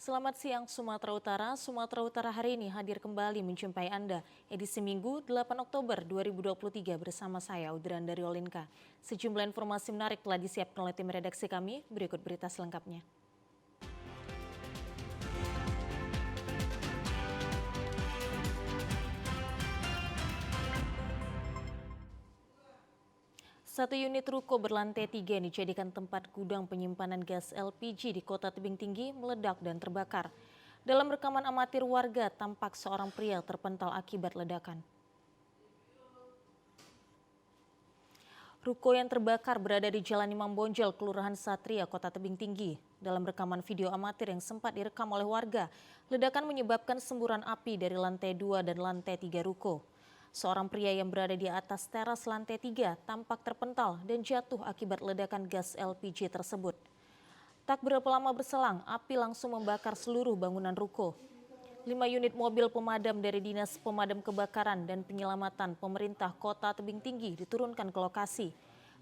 Selamat siang Sumatera Utara. Sumatera Utara hari ini hadir kembali menjumpai Anda. Edisi Minggu 8 Oktober 2023 bersama saya Audranda Riolinka. Sejumlah informasi menarik telah disiapkan oleh tim redaksi kami. Berikut berita selengkapnya. Satu unit ruko berlantai 3 yang dijadikan tempat gudang penyimpanan gas LPG di Kota Tebing Tinggi meledak dan terbakar. Dalam rekaman amatir warga, tampak seorang pria terpental akibat ledakan. Ruko yang terbakar berada di Jalan Imam Bonjol, Kelurahan Satria, Kota Tebing Tinggi. Dalam rekaman video amatir yang sempat direkam oleh warga, ledakan menyebabkan semburan api dari lantai 2 dan lantai 3 ruko. Seorang pria yang berada di atas teras lantai 3 tampak terpental dan jatuh akibat ledakan gas LPG tersebut. Tak berapa lama berselang, api langsung membakar seluruh bangunan ruko. 5 unit mobil pemadam dari Dinas Pemadam Kebakaran dan Penyelamatan Pemerintah Kota Tebing Tinggi diturunkan ke lokasi.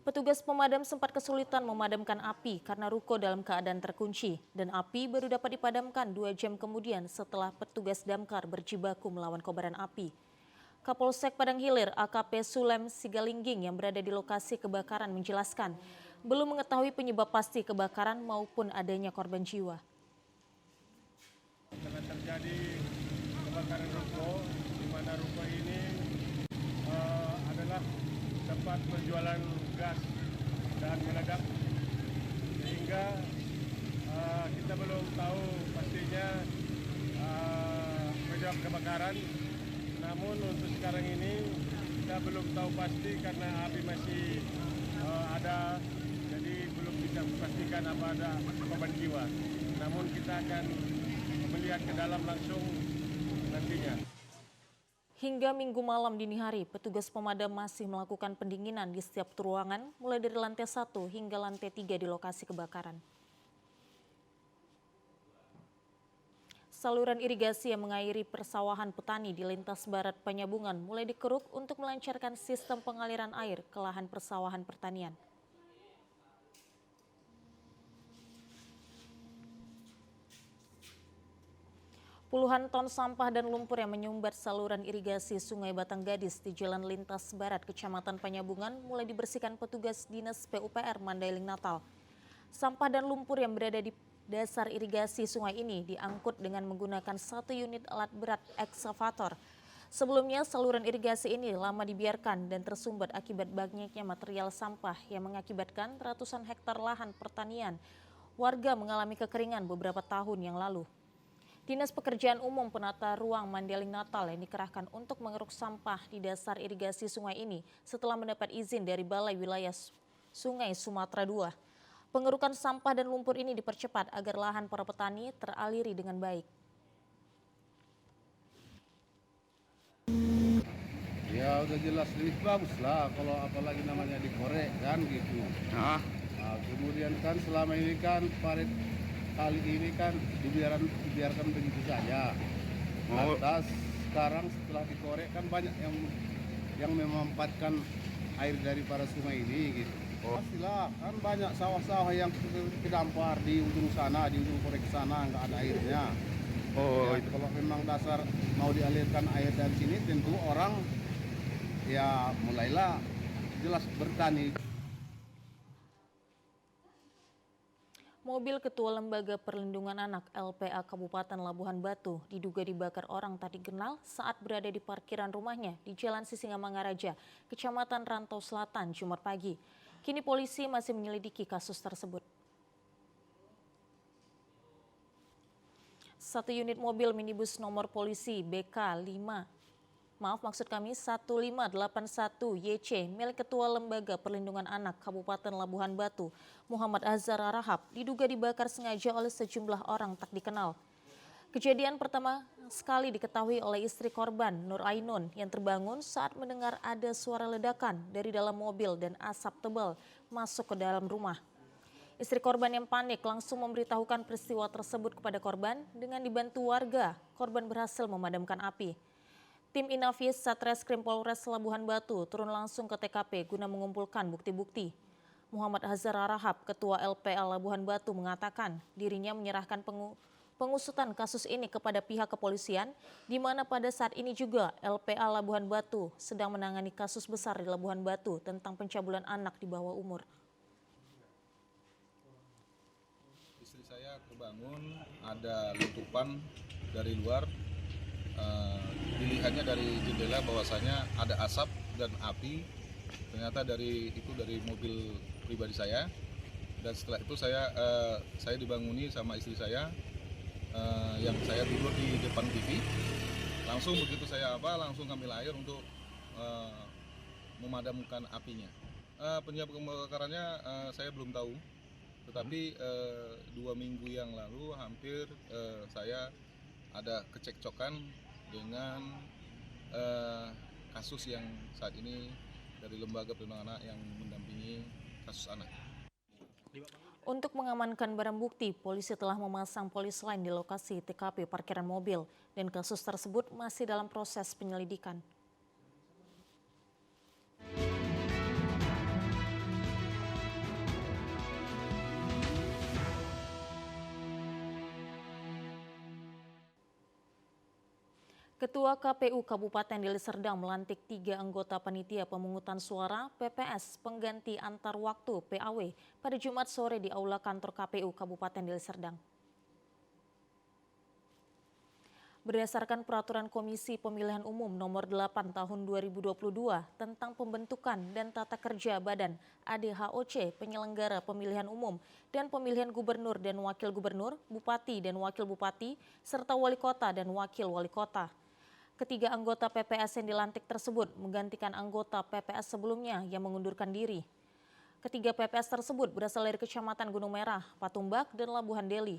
Petugas pemadam sempat kesulitan memadamkan api karena ruko dalam keadaan terkunci dan api baru dapat dipadamkan 2 jam kemudian setelah petugas damkar berjibaku melawan kobaran api. Kapolsek Padang Hilir AKP Sulem Sigalingging yang berada di lokasi kebakaran menjelaskan belum mengetahui penyebab pasti kebakaran maupun adanya korban jiwa. Telah terjadi kebakaran ruko, di mana ruko ini adalah tempat penjualan gas dan meledak, sehingga kita belum tahu pastinya penyebab kebakaran. Namun untuk sekarang ini kita belum tahu pasti karena api masih ada, jadi belum bisa memastikan apa ada korban jiwa. Namun kita akan melihat ke dalam langsung nantinya. Hingga Minggu malam dini hari, petugas pemadam masih melakukan pendinginan di setiap ruangan mulai dari lantai 1 hingga lantai 3 di lokasi kebakaran. Saluran irigasi yang mengairi persawahan petani di lintas barat Penyabungan mulai dikeruk untuk melancarkan sistem pengaliran air ke lahan persawahan pertanian. Puluhan ton sampah dan lumpur yang menyumbat saluran irigasi Sungai Batanggadis di Jalan Lintas Barat, Kecamatan Penyabungan mulai dibersihkan petugas Dinas PUPR Mandailing Natal. Sampah dan lumpur yang berada di dasar irigasi sungai ini diangkut dengan menggunakan 1 unit alat berat ekskavator. Sebelumnya saluran irigasi ini lama dibiarkan dan tersumbat akibat banyaknya material sampah yang mengakibatkan ratusan hektar lahan pertanian warga mengalami kekeringan beberapa tahun yang lalu. Dinas Pekerjaan Umum Penata Ruang Mandailing Natal yang dikerahkan untuk mengeruk sampah di dasar irigasi sungai ini setelah mendapat izin dari Balai Wilayah Sungai Sumatera II. Pengerukan sampah dan lumpur ini dipercepat agar lahan para petani teraliri dengan baik. Ya udah jelas lebih bagus lah kalau apalagi namanya dikorek kan gitu. Nah, kemudian kan selama ini kan parit kali ini kan dibiarkan begitu saja. Lantas sekarang setelah dikorek kan banyak yang memanfaatkan air dari para sungai ini gitu. Pastilah kan banyak sawah-sawah yang kedampar di ujung sana, di ujung korek sana nggak ada airnya. Ya, kalau memang dasar mau dialirkan air dari sini tentu orang ya mulailah jelas bertani. Mobil Ketua Lembaga Perlindungan Anak LPA Kabupaten Labuhan Batu diduga dibakar orang tak dikenal saat berada di parkiran rumahnya di Jalan Sisingamangaraja, Kecamatan Rantau Selatan, Jumat pagi. Kini polisi masih menyelidiki kasus tersebut. Satu unit mobil minibus nomor polisi BK 1581 YC milik Ketua Lembaga Perlindungan Anak Kabupaten Labuhan Batu, Muhammad Azhar Rahab, diduga dibakar sengaja oleh sejumlah orang tak dikenal. Kejadian pertama sekali diketahui oleh istri korban, Nur Ainun, yang terbangun saat mendengar ada suara ledakan dari dalam mobil dan asap tebal masuk ke dalam rumah. Istri korban yang panik langsung memberitahukan peristiwa tersebut kepada korban. Dengan dibantu warga, korban berhasil memadamkan api. Tim Inafis Satreskrim Polres Labuhan Batu turun langsung ke TKP guna mengumpulkan bukti-bukti. Muhammad Azhar Rahab, Ketua LPA Labuhan Batu, mengatakan dirinya menyerahkan pengusutan kasus ini kepada pihak kepolisian, di mana pada saat ini juga LPA Labuhan Batu sedang menangani kasus besar di Labuhan Batu tentang pencabulan anak di bawah umur. Istri saya terbangun, ada letupan dari luar, dilihatnya dari jendela bahwasanya ada asap dan api. Ternyata dari mobil pribadi saya. Dan setelah itu saya dibanguni sama istri saya, yang saya tidur di depan TV. Langsung begitu langsung ambil air untuk memadamkan apinya. Penyebab kebakarannya saya belum tahu, tetapi 2 minggu yang lalu hampir saya ada kecekcokan dengan kasus yang saat ini dari Lembaga Perlindungan Anak yang mendampingi kasus anak. Untuk mengamankan barang bukti, polisi telah memasang polis lain di lokasi TKP parkiran mobil dan kasus tersebut masih dalam proses penyelidikan. Ketua KPU Kabupaten Deli Serdang melantik 3 anggota panitia pemungutan suara PPS pengganti antar waktu PAW pada Jumat sore di Aula Kantor KPU Kabupaten Deli Serdang. Berdasarkan Peraturan Komisi Pemilihan Umum Nomor 8 Tahun 2022 tentang pembentukan dan tata kerja Badan ADHOC penyelenggara pemilihan umum dan pemilihan gubernur dan wakil gubernur, bupati dan wakil bupati, serta wali kota dan wakil wali kota. Ketiga anggota PPS yang dilantik tersebut menggantikan anggota PPS sebelumnya yang mengundurkan diri. Ketiga PPS tersebut berasal dari Kecamatan Gunung Merah, Patumbak, dan Labuhan Deli.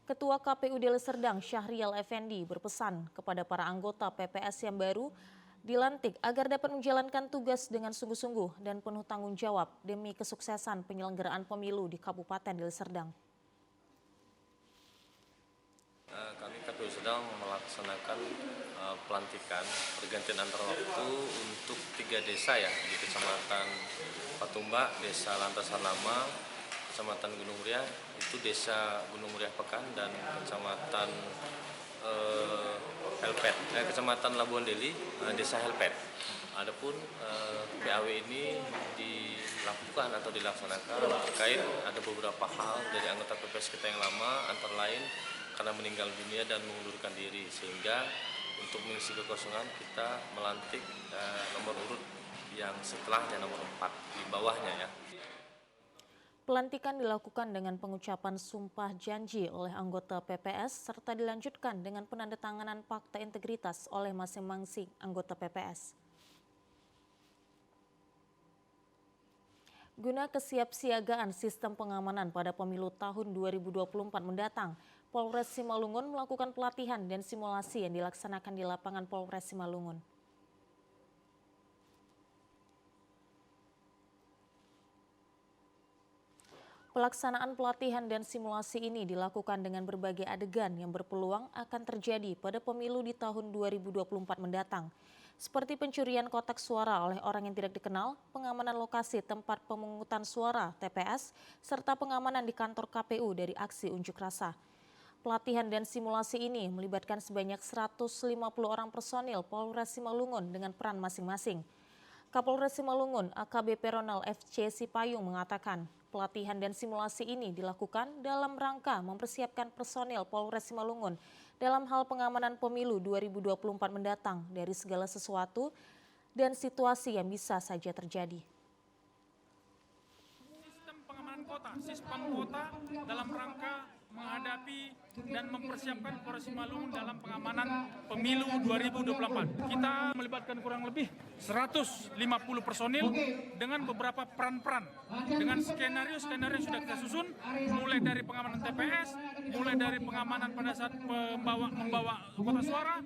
Ketua KPU Deli Serdang Syahrial Effendi berpesan kepada para anggota PPS yang baru dilantik agar dapat menjalankan tugas dengan sungguh-sungguh dan penuh tanggung jawab demi kesuksesan penyelenggaraan pemilu di Kabupaten Deli Serdang. Kami KPU sedang melaksanakan pelantikan pergantian antar waktu untuk 3 desa ya di Kecamatan Patumbak, Desa Lantasan Lama, Kecamatan Gunung Muria, itu Desa Gunung Muria Pekan, dan Kecamatan Helpet, Kecamatan Labuhan Deli, Desa Helpet. Adapun PAW ini dilakukan atau dilaksanakan terkait ada beberapa hal dari anggota PPS kita yang lama, antara lain karena meninggal dunia dan mengundurkan diri, sehingga untuk mengisi kekosongan kita melantik nomor urut yang setelahnya, nomor 4 di bawahnya ya. Pelantikan dilakukan dengan pengucapan sumpah janji oleh anggota PPS serta dilanjutkan dengan penandatanganan fakta integritas oleh masing-masing anggota PPS. Guna kesiapsiagaan sistem pengamanan pada pemilu tahun 2024 mendatang, Polres Simalungun melakukan pelatihan dan simulasi yang dilaksanakan di lapangan Polres Simalungun. Pelaksanaan pelatihan dan simulasi ini dilakukan dengan berbagai adegan yang berpeluang akan terjadi pada pemilu di tahun 2024 mendatang. Seperti pencurian kotak suara oleh orang yang tidak dikenal, pengamanan lokasi tempat pemungutan suara TPS, serta pengamanan di kantor KPU dari aksi unjuk rasa. Pelatihan dan simulasi ini melibatkan sebanyak 150 orang personil Polres Simalungun dengan peran masing-masing. Kapolres Simalungun AKBP Ronald FC Sipayung mengatakan, pelatihan dan simulasi ini dilakukan dalam rangka mempersiapkan personil Polres Simalungun dalam hal pengamanan pemilu 2024 mendatang dari segala sesuatu dan situasi yang bisa saja terjadi. Sistem pengamanan kota, sistem kota dalam rangka menghadapi dan mempersiapkan Polres Simalungun dalam pengamanan pemilu 2024. Kita melibatkan kurang lebih 150 personil dengan beberapa peran-peran, dengan skenario-skenario sudah kita susun, mulai dari pengamanan TPS, mulai dari pengamanan pada saat membawa kotak suara,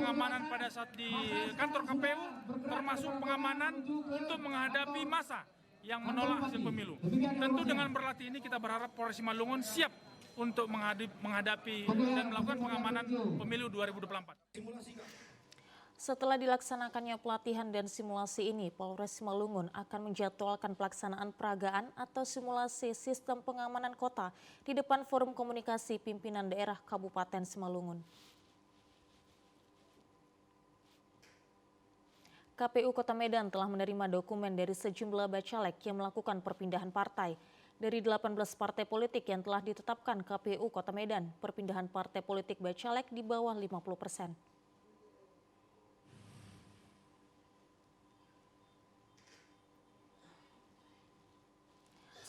pengamanan pada saat di kantor KPU, termasuk pengamanan untuk menghadapi massa yang menolak hasil pemilu. Tentu dengan berlatih ini kita berharap Polres Simalungun siap untuk menghadapi dan melakukan pengamanan pemilu 2024. Setelah dilaksanakannya pelatihan dan simulasi ini, Polres Simalungun akan menjadwalkan pelaksanaan peragaan atau simulasi sistem pengamanan kota di depan Forum Komunikasi Pimpinan Daerah Kabupaten Simalungun. KPU Kota Medan telah menerima dokumen dari sejumlah bacalek yang melakukan perpindahan partai. Dari 18 partai politik yang telah ditetapkan KPU Kota Medan, perpindahan partai politik bacalek di bawah 50%.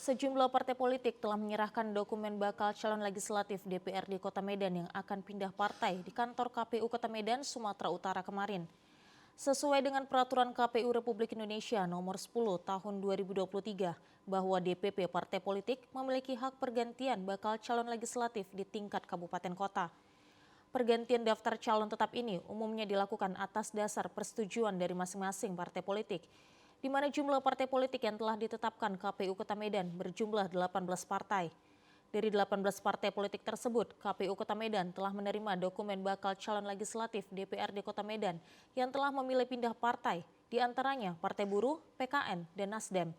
Sejumlah partai politik telah menyerahkan dokumen bakal calon legislatif DPRD Kota Medan yang akan pindah partai di kantor KPU Kota Medan, Sumatera Utara kemarin. Sesuai dengan peraturan KPU Republik Indonesia nomor 10 tahun 2023 bahwa DPP partai politik memiliki hak pergantian bakal calon legislatif di tingkat kabupaten kota. Pergantian daftar calon tetap ini umumnya dilakukan atas dasar persetujuan dari masing-masing partai politik, di mana jumlah partai politik yang telah ditetapkan KPU Kota Medan berjumlah 18 partai. Dari 18 partai politik tersebut, KPU Kota Medan telah menerima dokumen bakal calon legislatif DPRD Kota Medan yang telah memilih pindah partai, di antaranya Partai Buruh, PKN, dan Nasdem.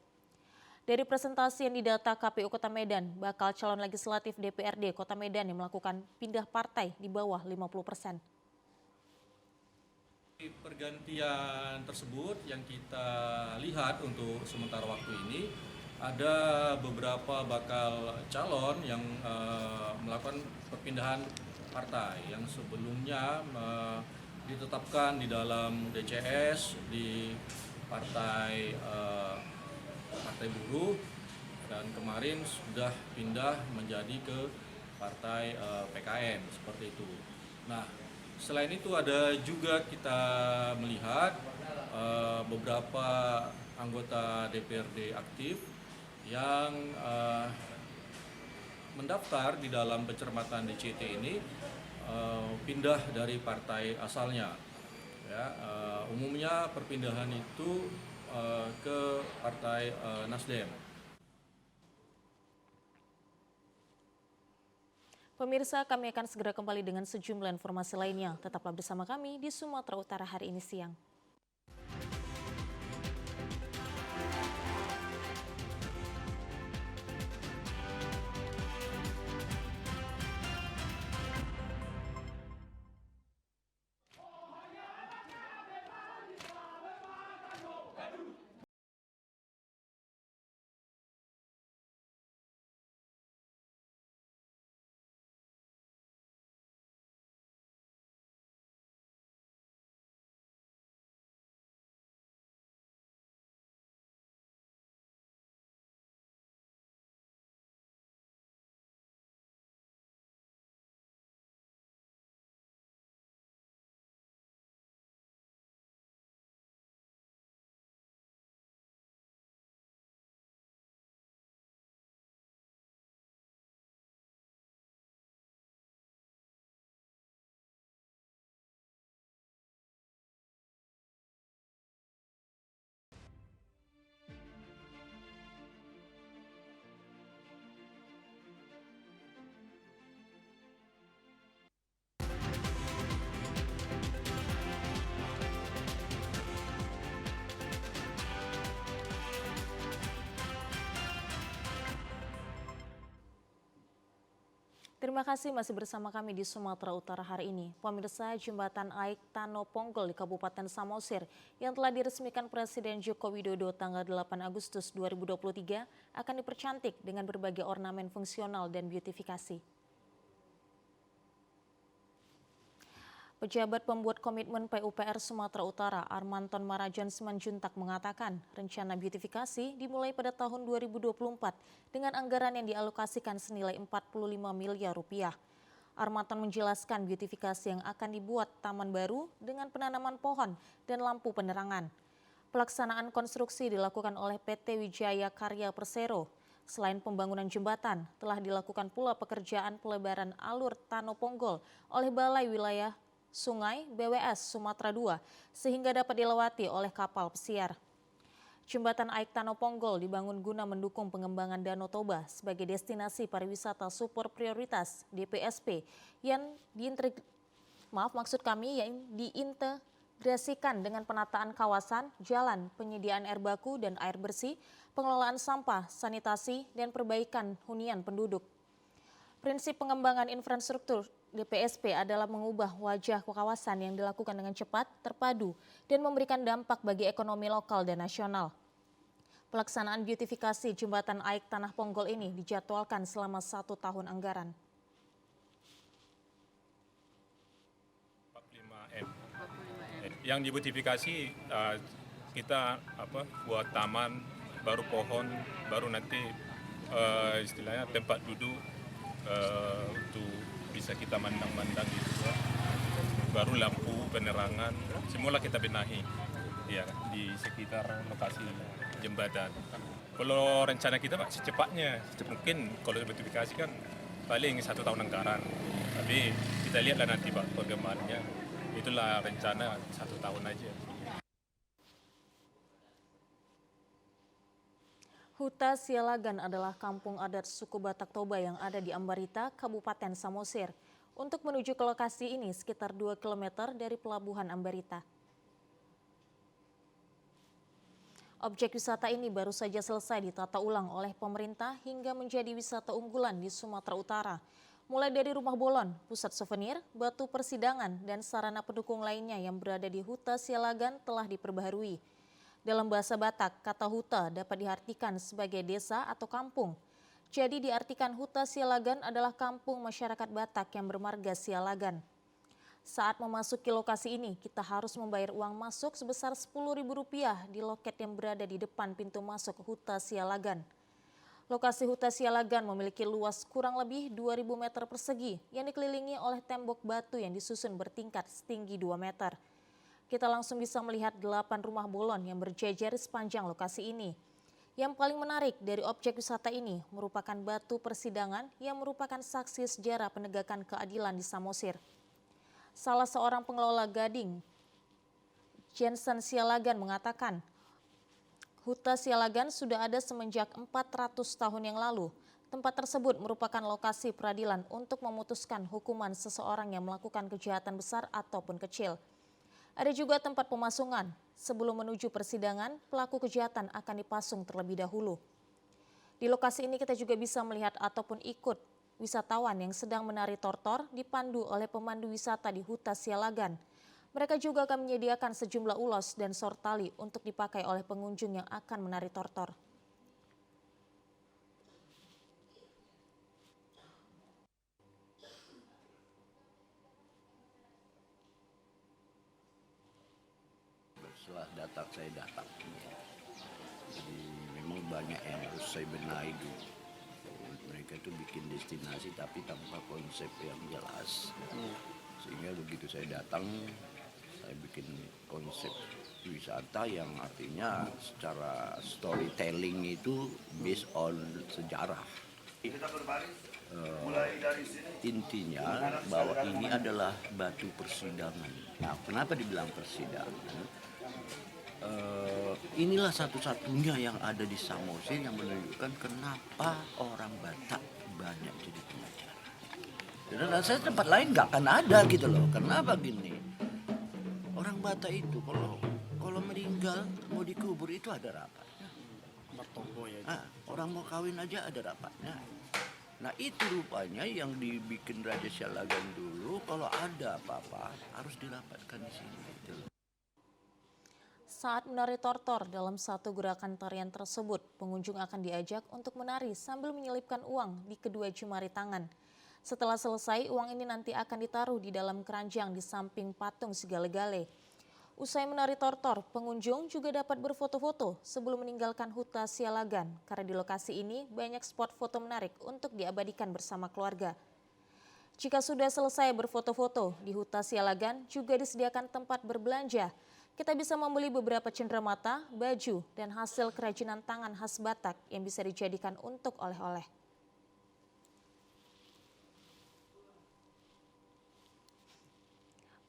Dari presentasi yang didata KPU Kota Medan, bakal calon legislatif DPRD Kota Medan yang melakukan pindah partai di bawah 50%. Pergantian tersebut yang kita lihat untuk sementara waktu ini, ada beberapa bakal calon yang melakukan perpindahan partai yang sebelumnya ditetapkan di dalam DCS di Partai Buruh, dan kemarin sudah pindah menjadi ke Partai PKN seperti itu. Nah, selain itu ada juga kita melihat beberapa anggota DPRD aktif yang mendaftar di dalam pencermatan DCT ini pindah dari partai asalnya. Ya, umumnya perpindahan itu ke Partai Nasdem. Pemirsa, kami akan segera kembali dengan sejumlah informasi lainnya. Tetaplah bersama kami di Sumatera Utara hari ini siang. Terima kasih masih bersama kami di Sumatera Utara hari ini. Pemirsa, jembatan Aik Tano Ponggol di Kabupaten Samosir yang telah diresmikan Presiden Joko Widodo tanggal 8 Agustus 2023 akan dipercantik dengan berbagai ornamen fungsional dan beautifikasi. Pejabat pembuat komitmen PUPR Sumatera Utara, Armanton Marajan Simanjuntak mengatakan rencana beautifikasi dimulai pada tahun 2024 dengan anggaran yang dialokasikan senilai 45 miliar rupiah. Armanton menjelaskan beautifikasi yang akan dibuat taman baru dengan penanaman pohon dan lampu penerangan. Pelaksanaan konstruksi dilakukan oleh PT Wijaya Karya Persero. Selain pembangunan jembatan, telah dilakukan pula pekerjaan pelebaran alur Tano Ponggol oleh Balai Wilayah Sungai BWS Sumatera II sehingga dapat dilewati oleh kapal pesiar. Jembatan Aik Tano Ponggol dibangun guna mendukung pengembangan Danau Toba sebagai destinasi pariwisata super prioritas DPSP yang diintegrasikan diintegrasikan dengan penataan kawasan, jalan, penyediaan air baku dan air bersih, pengelolaan sampah, sanitasi, dan perbaikan hunian penduduk. Prinsip pengembangan infrastruktur DPSP adalah mengubah wajah kawasan yang dilakukan dengan cepat, terpadu, dan memberikan dampak bagi ekonomi lokal dan nasional. Pelaksanaan beautifikasi jembatan Aik Tanah Ponggol ini dijadwalkan selama 1 tahun anggaran. 45M. Yang dibeutifikasi kita buat taman, baru pohon, baru nanti istilahnya tempat duduk untuk bisa kita mandang-mandang gitu ya. Baru lampu, penerangan, semula kita benahi ya di sekitar lokasi jembatan. Kalau rencana kita Pak secepatnya, mungkin kalau beautifikasi kan paling 1 tahun anggaran. Tapi kita lihatlah nanti Pak perkembangannya. Itulah rencana 1 tahun aja. Huta Sialagan adalah kampung adat suku Batak Toba yang ada di Ambarita, Kabupaten Samosir. Untuk menuju ke lokasi ini sekitar 2 km dari pelabuhan Ambarita. Objek wisata ini baru saja selesai ditata ulang oleh pemerintah hingga menjadi wisata unggulan di Sumatera Utara. Mulai dari rumah bolon, pusat souvenir, batu persidangan, dan sarana pendukung lainnya yang berada di Huta Sialagan telah diperbaharui. Dalam bahasa Batak, kata huta dapat diartikan sebagai desa atau kampung. Jadi diartikan Huta Sialagan adalah kampung masyarakat Batak yang bermarga Sialagan. Saat memasuki lokasi ini, kita harus membayar uang masuk sebesar Rp10.000 di loket yang berada di depan pintu masuk Huta Sialagan. Lokasi Huta Sialagan memiliki luas kurang lebih 2.000 meter persegi yang dikelilingi oleh tembok batu yang disusun bertingkat setinggi 2 meter. Kita langsung bisa melihat 8 rumah bolon yang berjejer sepanjang lokasi ini. Yang paling menarik dari objek wisata ini merupakan batu persidangan yang merupakan saksi sejarah penegakan keadilan di Samosir. Salah seorang pengelola Gading, Jensen Sialagan mengatakan, Huta Sialagan sudah ada semenjak 400 tahun yang lalu. Tempat tersebut merupakan lokasi peradilan untuk memutuskan hukuman seseorang yang melakukan kejahatan besar ataupun kecil. Ada juga tempat pemasungan. Sebelum menuju persidangan, pelaku kejahatan akan dipasung terlebih dahulu. Di lokasi ini kita juga bisa melihat ataupun ikut wisatawan yang sedang menari tortor dipandu oleh pemandu wisata di Huta Sialagan. Mereka juga akan menyediakan sejumlah ulos dan sortali untuk dipakai oleh pengunjung yang akan menari tortor. Setelah saya datang. Jadi memang banyak yang harus saya benahi dulu. Mereka itu bikin destinasi tapi tanpa konsep yang jelas. Sehingga begitu saya datang, saya bikin konsep wisata yang artinya secara storytelling itu based on sejarah. Intinya bahwa ini adalah batu persidangan. Nah, kenapa dibilang persidangan? Inilah satu-satunya yang ada di Samosir yang menunjukkan kenapa orang Batak banyak jadi pengacara. Dan saya tempat lain nggak akan ada gitu loh. Kenapa gini? Orang Batak itu kalau meninggal mau dikubur itu ada rapatnya. Orang mau kawin aja ada rapatnya. Nah itu rupanya yang dibikin Raja Sialagan dulu, kalau ada apa-apa harus dirapatkan di sini. Gitu. Saat menari tortor dalam satu gerakan tarian tersebut, pengunjung akan diajak untuk menari sambil menyelipkan uang di kedua jemari tangan. Setelah selesai, uang ini nanti akan ditaruh di dalam keranjang di samping patung Sigale-Gale. Usai menari tortor, pengunjung juga dapat berfoto-foto sebelum meninggalkan Huta Sialagan karena di lokasi ini banyak spot foto menarik untuk diabadikan bersama keluarga. Jika sudah selesai berfoto-foto, di Huta Sialagan juga disediakan tempat berbelanja. Kita bisa membeli beberapa cenderamata, baju, dan hasil kerajinan tangan khas Batak yang bisa dijadikan untuk oleh-oleh.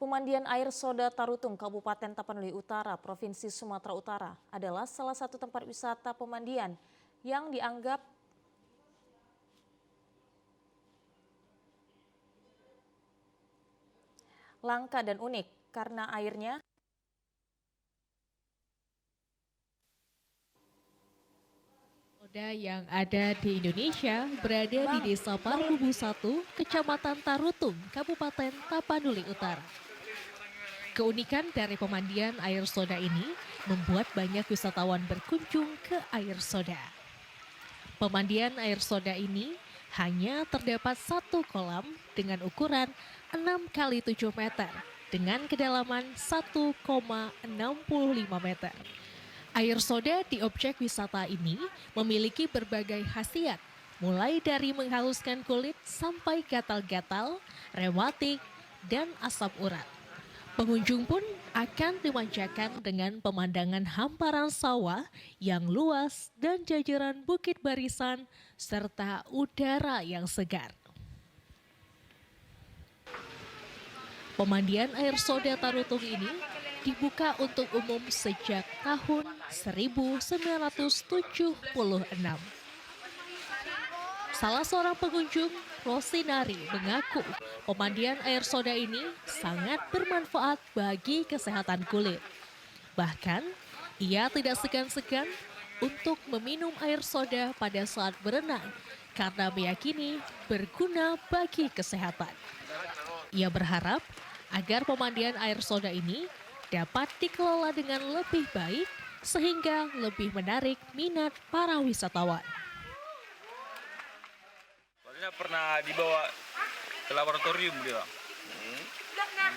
Pemandian air soda Tarutung, Kabupaten Tapanuli Utara, Provinsi Sumatera Utara adalah salah satu tempat wisata pemandian yang dianggap langka dan unik karena airnya yang ada di Indonesia berada di Desa Parkubu 1, Kecamatan Tarutung, Kabupaten Tapanuli Utara. Keunikan dari pemandian air soda ini membuat banyak wisatawan berkunjung ke air soda. Pemandian air soda ini hanya terdapat satu kolam dengan ukuran 6 kali 7 meter dengan kedalaman 1,65 meter. Air soda di objek wisata ini memiliki berbagai khasiat, mulai dari menghaluskan kulit sampai gatal-gatal, rematik, dan asam urat. Pengunjung pun akan dimanjakan dengan pemandangan hamparan sawah yang luas dan jajaran bukit barisan serta udara yang segar. Pemandian air soda Tarutung ini dibuka untuk umum sejak tahun 1976. Salah seorang pengunjung, Rosinari, mengaku pemandian air soda ini sangat bermanfaat bagi kesehatan kulit. Bahkan, ia tidak segan-segan untuk meminum air soda pada saat berenang karena meyakini berguna bagi kesehatan. Ia berharap agar pemandian air soda ini dapat dikelola dengan lebih baik sehingga lebih menarik minat para wisatawan. Soalnya pernah dibawa ke laboratorium dia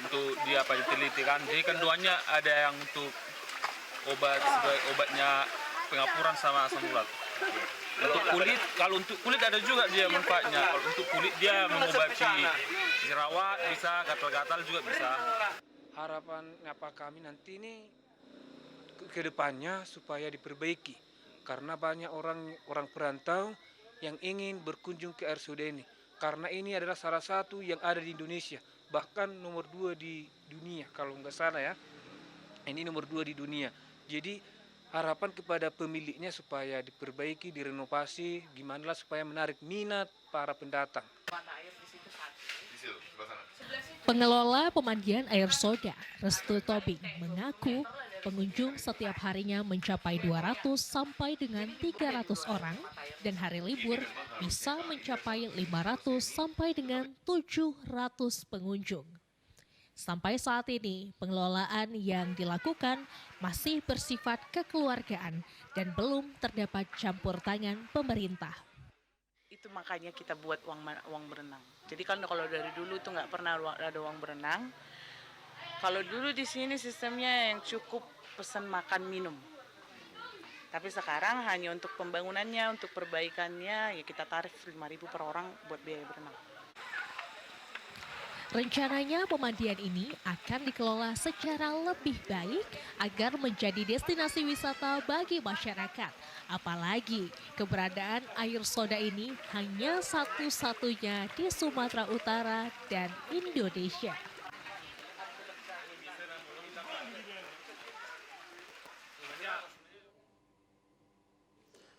untuk dia diteliti kan. Jadi kanduannya ada yang untuk obatnya pengapuran sama asam urat. Untuk kulit, kalau untuk kulit ada juga dia manfaatnya. Kalau untuk kulit dia mengobati jerawat bisa, gatal-gatal juga bisa. Harapan apa kami nanti ini ke depannya supaya diperbaiki karena banyak orang perantau yang ingin berkunjung ke air soda ini karena ini adalah salah satu yang ada di Indonesia, bahkan nomor 2 di dunia kalau nggak salah ya, ini nomor 2 di dunia. Jadi harapan kepada pemiliknya supaya diperbaiki, direnovasi, gimana lah supaya menarik minat para pendatang. Pengelola pemandian air soda, Restu Tobing, mengaku pengunjung setiap harinya mencapai 200 sampai dengan 300 orang dan hari libur bisa mencapai 500 sampai dengan 700 pengunjung. Sampai saat ini, pengelolaan yang dilakukan masih bersifat kekeluargaan dan belum terdapat campur tangan pemerintah. Itu makanya kita buat uang berenang. Jadi kan kalau dari dulu tuh nggak pernah ada uang berenang. Kalau dulu di sini sistemnya yang cukup pesan makan minum. Tapi sekarang hanya untuk pembangunannya, untuk perbaikannya ya kita tarif 5.000 per orang buat biaya berenang. Rencananya pemandian ini akan dikelola secara lebih baik agar menjadi destinasi wisata bagi masyarakat. Apalagi keberadaan air soda ini hanya satu-satunya di Sumatera Utara dan Indonesia.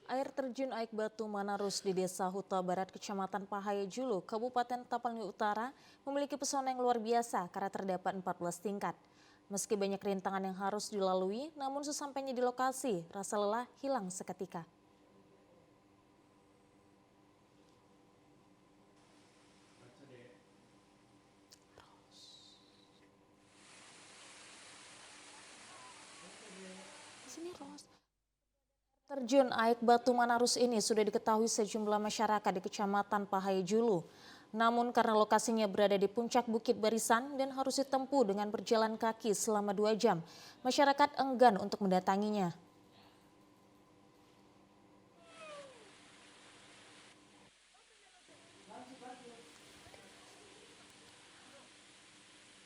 Air terjun Aik Batu Manarus di Desa Huta Barat, Kecamatan Pahaya Julu, Kabupaten Tapanuli Utara memiliki pesona yang luar biasa karena terdapat 14 tingkat. Meski banyak rintangan yang harus dilalui, namun sesampainya di lokasi, rasa lelah hilang seketika. Sini, Ros. Terjun Aik Batu Manarus ini sudah diketahui sejumlah masyarakat di Kecamatan Pahaya Julu. Namun karena lokasinya berada di puncak Bukit Barisan dan harus ditempuh dengan berjalan kaki selama 2 jam, masyarakat enggan untuk mendatanginya.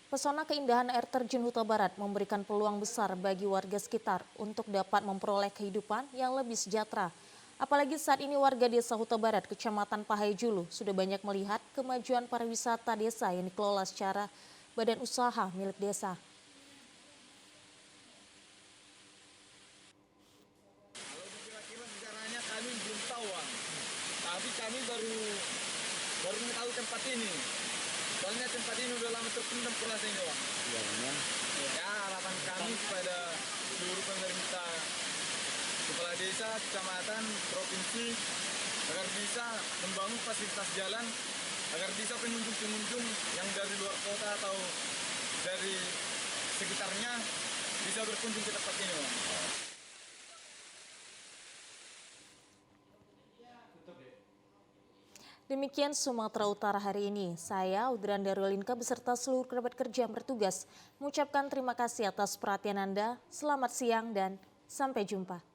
Pesona keindahan air terjun Huta Barat memberikan peluang besar bagi warga sekitar untuk dapat memperoleh kehidupan yang lebih sejahtera. Apalagi saat ini warga Desa Huta Barat, Kecamatan Pahaya Julu sudah banyak melihat kemajuan pariwisata desa yang dikelola secara badan usaha milik desa. Kalau kira-kira sejarahnya kami belum tahu, tapi kami baru mengetahui tempat ini. Soalnya tempat ini udah lama terpendam kurasanya, Bang. Ya, harapan kami kepada seluruh pemerintah kepala kepala desa, kecamatan, provinsi agar bisa membangun fasilitas jalan, agar bisa pengunjung-pengunjung yang dari luar kota atau dari sekitarnya bisa berkunjung ke tempat ini, Bang. Demikian Sumatera Utara hari ini. Saya Udran Darulinka beserta seluruh kerabat kerja yang bertugas mengucapkan terima kasih atas perhatian Anda. Selamat siang dan sampai jumpa.